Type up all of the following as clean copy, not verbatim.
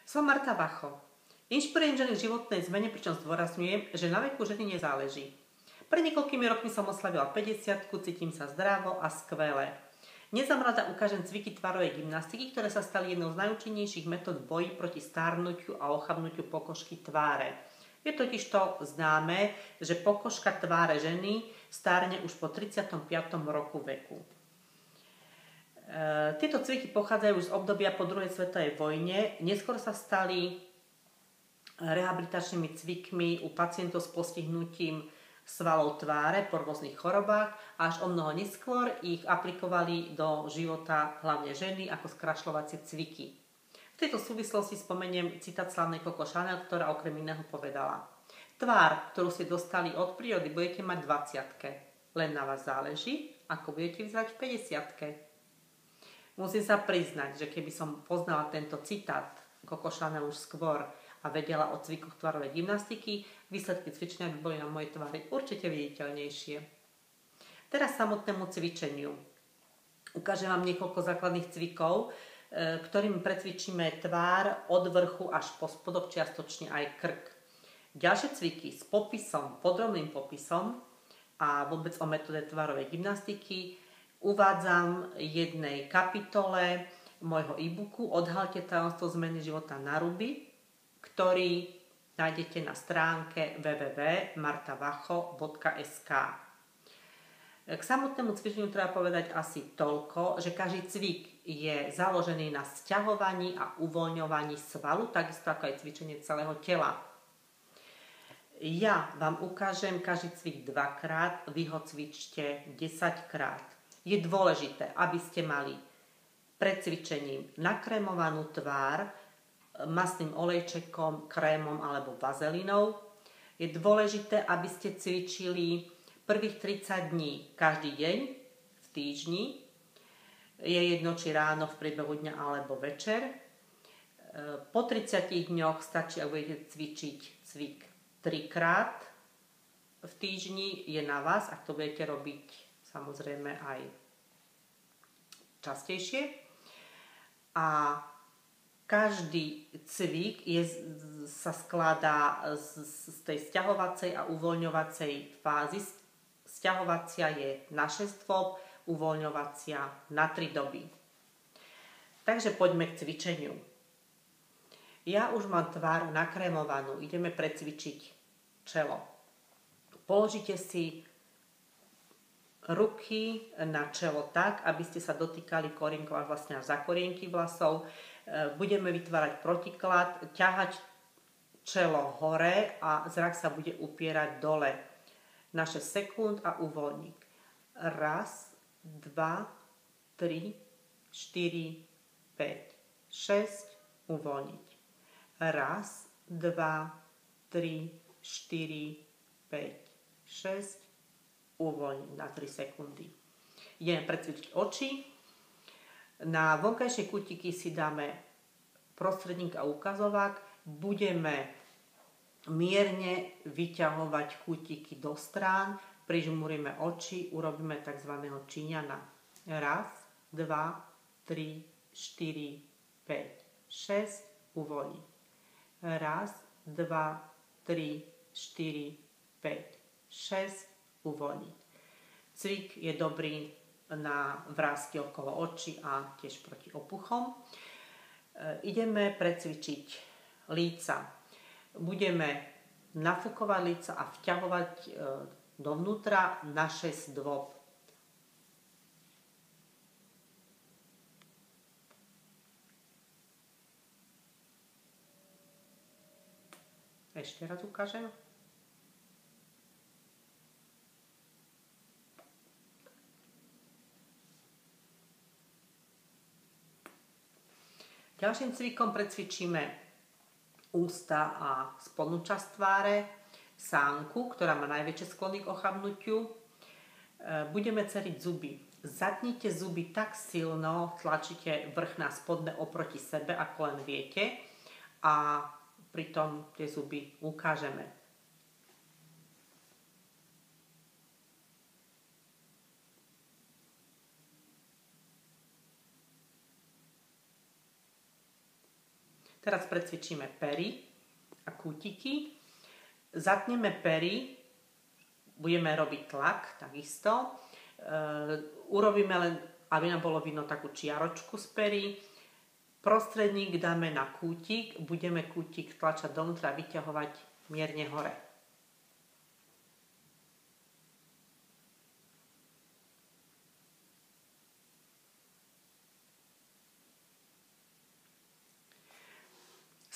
Som Marta Vacho. Inšpirujem ženy v životnej zmene, pričom zdôrazňujem, že na veku ženy nezáleží. Pred niekoľkými rokmi som oslavila 50, cítim sa zdravo a skvele. Dnes vám rada ukážem cviky tvarovej gymnastiky, ktoré sa stali jednou z najúčinnejších metód v boji proti stárnutiu a ochabnutiu pokožky tváre. Je totižto známe, že pokožka tváre ženy stárne už po 35. roku veku. Tieto cviky pochádzajú z obdobia po druhej svetovej vojne. Neskôr sa stali rehabilitačnými cvikmi u pacientov s postihnutím svalov tváre po rôznych chorobách a až o mnoho neskôr ich aplikovali do života hlavne ženy ako skrašľovacie cviky. V tejto súvislosti spomeniem citát slávnej Coco Chanel, ktorá okrem iného povedala: tvár, ktorú ste dostali od prírody, budete mať v 20-ke. Len na vás záleží, ako budete vyzerať v 50-ke. Musím sa priznať, že keby som poznala tento citát Coco Chanel už skôr a vedela o cvikoch tvarovej gymnastiky, výsledky cvičenia by boli na mojej tvári určite viditeľnejšie. Teraz samotnému cvičeniu. Ukážem vám niekoľko základných cvikov, ktorým precvičíme tvár od vrchu až po spodok, čiastočne aj krk. Ďalšie cviky s popisom, podrobným popisom a vôbec o metóde tvarovej gymnastiky uvádzam v jednej kapitole môjho e-booku Odhalte tajomstvo zmeny života na ruby, ktorý nájdete na stránke www.martavacho.sk. K samotnému cvičeniu treba povedať asi toľko, že každý cvik je založený na sťahovaní a uvoľňovaní svalu, takisto ako aj cvičenie celého tela. Ja vám ukážem každý cvik dvakrát, vy ho cvičte 10 krát. Je dôležité, aby ste mali pred cvičením nakrémovanú tvár mastným olejčekom, krémom alebo vazelínou. Je dôležité, aby ste cvičili prvých 30 dní každý deň v týždni. Je jedno, či ráno, v priebehu dňa alebo večer. Po 30 dňoch stačí, ak budete cvičiť cvik 3 krát v týždni. Je na vás, ak to budete robiť samozrejme aj častejšie. A každý cvik sa skladá z tej sťahovacej a uvoľňovacej fázy. Sťahovacia je na 6 dôb, uvoľňovacia na 3 doby. Takže poďme k cvičeniu. Ja už mám tvár nakrémovanú, ideme precvičiť čelo. Položite si ruky na čelo tak, aby ste sa dotýkali korienkov až vlastne až za korienky vlasov. Budeme vytvárať protiklad, ťahať čelo hore a zrak sa bude upierať dole na 6 sekúnd a uvoľniť. 1, 2, 3, 4, 5, 6, uvoľniť. 1, 2, 3, 4, 5, 6, uvoľniť na 3 sekundy. Ideme precvičiť oči. Na vonkajšie kútiky si dáme prostredník a ukazovák. Budeme mierne vyťahovať kútiky do strán, prižmúrime oči, urobíme tzv. Číňana. 1, 2, 3, 4, 5, 6, uvoľniť. 1, 2, 3, 4, 5, 6, uvoľniť. Cvik je dobrý na vrásky okolo očí a tiež proti opuchom. Ideme precvičiť líca. Budeme nafúkovať líca a vťahovať dovnútra na 6 dôb. Ešte raz ukážem. Ďalším cvikom precvičíme ústa a spodnú časť tváre, sánku, ktorá má najväčšie sklony k ochabnutiu. Budeme ceriť zuby. Zatnite zuby tak silno, tlačíte vrchné a spodné oproti sebe, ako len viete, a pritom tie zuby ukážeme. Teraz precvičíme pery a kútiky. Zatneme pery, budeme robiť tlak, takisto. Urobíme len, aby nám bolo vidno takú čiaročku z pery. Prostredník dáme na kútik, budeme kútik tlačať dovnútra a vyťahovať mierne hore.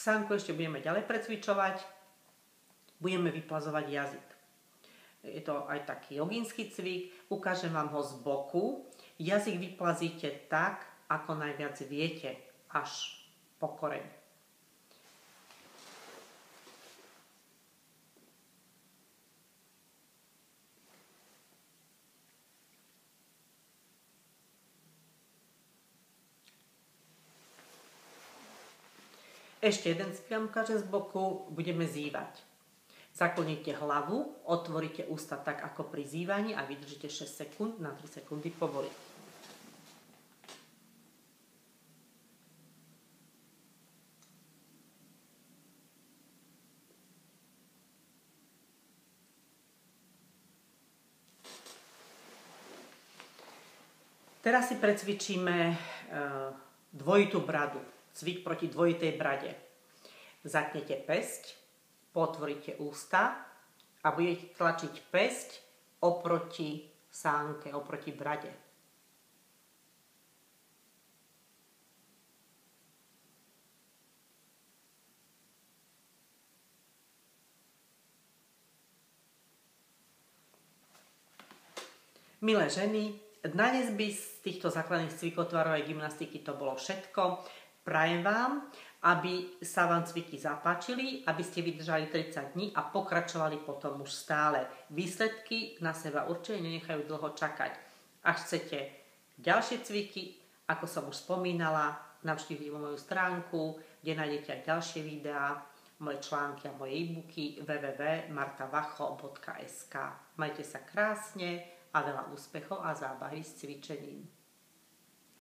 Sánku ešte budeme ďalej precvičovať. Budeme vyplazovať jazyk. Je to aj taký jogínsky cvik. Ukážem vám ho z boku. Jazyk vyplazíte tak, ako najviac viete, až po koreň. Ešte jeden cvik vám ukážem z boku. Budeme zývať. Zaklonite hlavu, otvoríte ústa tak ako pri zývaní a vydržíte 6 sekúnd, na 3 sekundy povoliť. Teraz si precvičíme dvojitú bradu, cvik proti dvojitej brade. Zatnete päsť, potvoríte ústa a budete tlačiť päsť oproti sánke, oproti brade. Milé ženy, na dnes by z týchto základných cvikov tvarovej gymnastiky to bolo všetko. Prajem vám, aby sa vám cviky zapáčili, aby ste vydržali 30 dní a pokračovali potom už stále. Výsledky na seba určite nenechajú dlho čakať. Ak chcete ďalšie cviky, ako som už spomínala, navštívte moju stránku, kde nájdete aj ďalšie videá, moje články a moje e-booky www.martavacho.sk. Majte sa krásne a veľa úspechov a zábavy s cvičením.